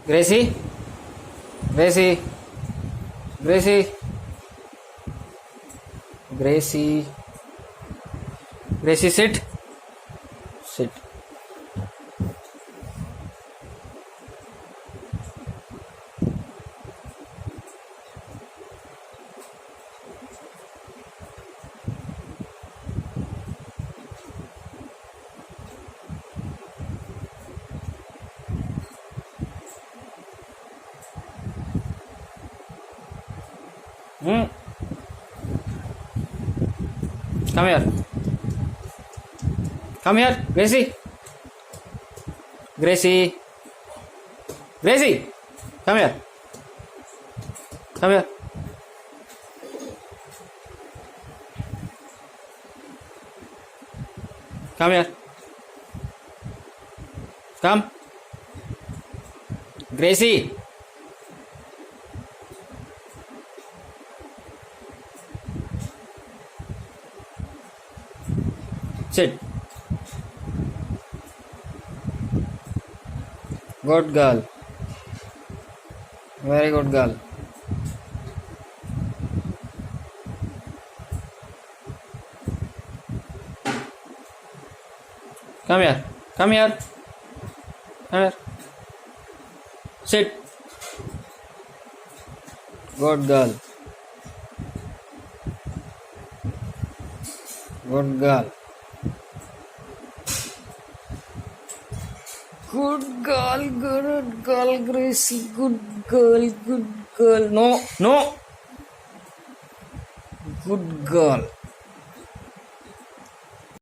Gracie, Gracie, Gracie, Gracie, Gracie, sit, sit. Hmm. Come here. Come here, Gracie. Gracie. Gracie. Come here. Come here. Come here. Come. Gracie. Sit. Good girl. Very good girl. Come here. Come here. Come here. Sit. Good girl. Good girl. Good girl, Gracie. Good girl. No. Good girl.